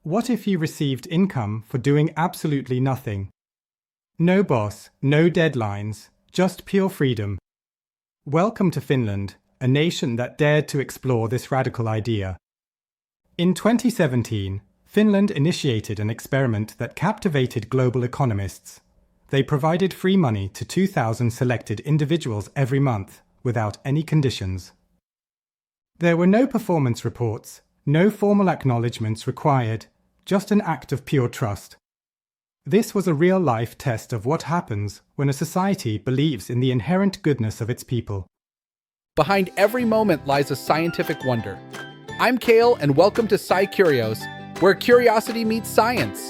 What if you received income for doing absolutely nothing? No boss, no deadlines, just pure freedom. Welcome to Finland, a nation that dared to explore this radical idea. In 2017, Finland initiated an experiment that captivated global economists. They provided free money to 2,000 selected individuals every month, without any conditions. There were no performance reports, no formal acknowledgements required, just an act of pure trust. This was a real-life test of what happens when a society believes in the inherent goodness of its people. Behind every moment lies a scientific wonder. I'm Cael, and welcome to SciCurious, where curiosity meets science.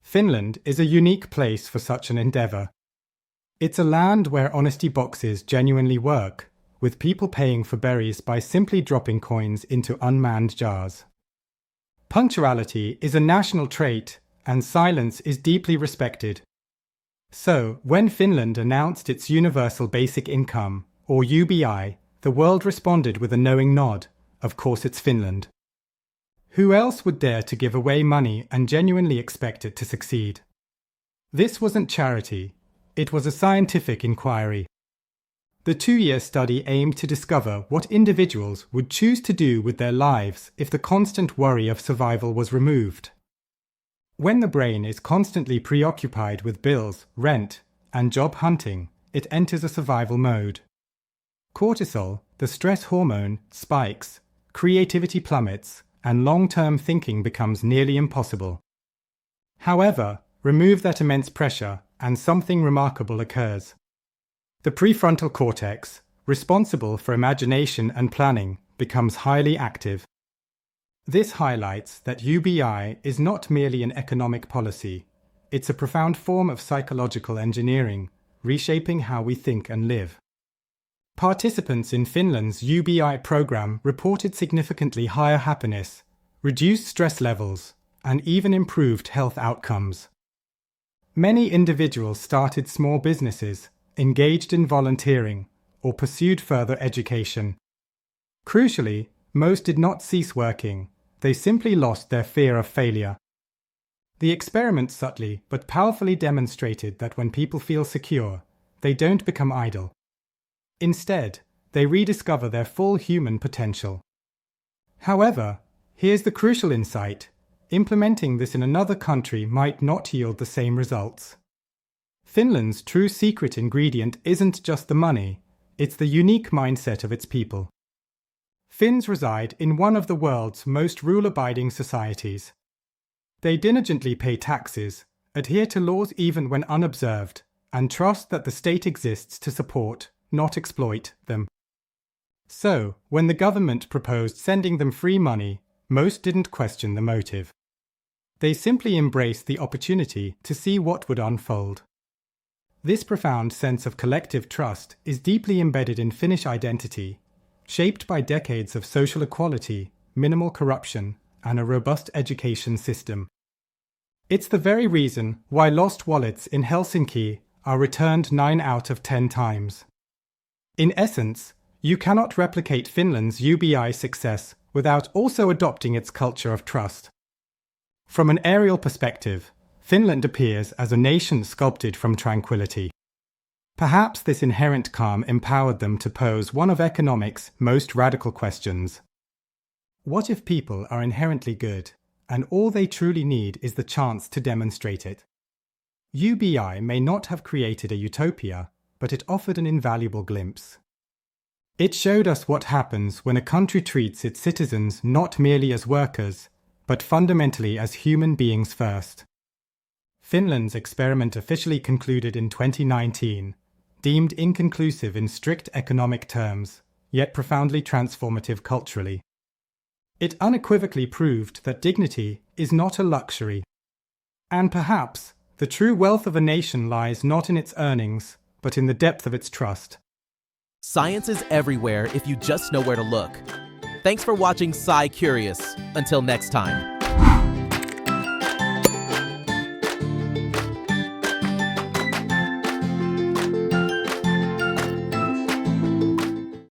Finland is a unique place for such an endeavour. It's a land where honesty boxes genuinely work, with people paying for berries by simply dropping coins into unmanned jars. Punctuality is a national trait, and silence is deeply respected. So, when Finland announced its Universal Basic Income, or UBI, the world responded with a knowing nod. Of course it's Finland. Who else would dare to give away money and genuinely expect it to succeed? This wasn't charity. It was a scientific inquiry. The 2-year study aimed to discover what individuals would choose to do with their lives if the constant worry of survival was removed. When the brain is constantly preoccupied with bills, rent, and job hunting, it enters a survival mode. Cortisol, the stress hormone, spikes, creativity plummets, and long-term thinking becomes nearly impossible. However, remove that immense pressure, and something remarkable occurs. The prefrontal cortex, responsible for imagination and planning, becomes highly active. This highlights that UBI is not merely an economic policy. It's a profound form of psychological engineering, reshaping how we think and live. Participants in Finland's UBI program reported significantly higher happiness, reduced stress levels, and even improved health outcomes. Many individuals started small businesses, engaged in volunteering, or pursued further education. Crucially, most did not cease working. They simply lost their fear of failure. The experiment subtly but powerfully demonstrated that when people feel secure, they don't become idle. Instead, they rediscover their full human potential. However, here's the crucial insight. Implementing this in another country might not yield the same results. Finland's true secret ingredient isn't just the money, it's the unique mindset of its people. Finns reside in one of the world's most rule-abiding societies. They diligently pay taxes, adhere to laws even when unobserved, and trust that the state exists to support, not exploit, them. So, when the government proposed sending them free money, most didn't question the motive. They simply embraced the opportunity to see what would unfold. This profound sense of collective trust is deeply embedded in Finnish identity, shaped by decades of social equality, minimal corruption, and a robust education system. It's the very reason why lost wallets in Helsinki are returned 9 out of 10 times. In essence, you cannot replicate Finland's UBI success without also adopting its culture of trust. From an aerial perspective, Finland appears as a nation sculpted from tranquility. Perhaps this inherent calm empowered them to pose one of economics' most radical questions. What if people are inherently good, and all they truly need is the chance to demonstrate it? UBI may not have created a utopia, but it offered an invaluable glimpse. It showed us what happens when a country treats its citizens not merely as workers, but fundamentally as human beings first. Finland's experiment officially concluded in 2019, deemed inconclusive in strict economic terms, yet profoundly transformative culturally. It unequivocally proved that dignity is not a luxury. And perhaps the true wealth of a nation lies not in its earnings, but in the depth of its trust. Science is everywhere if you just know where to look. Thanks for watching SciCurious. Until next time.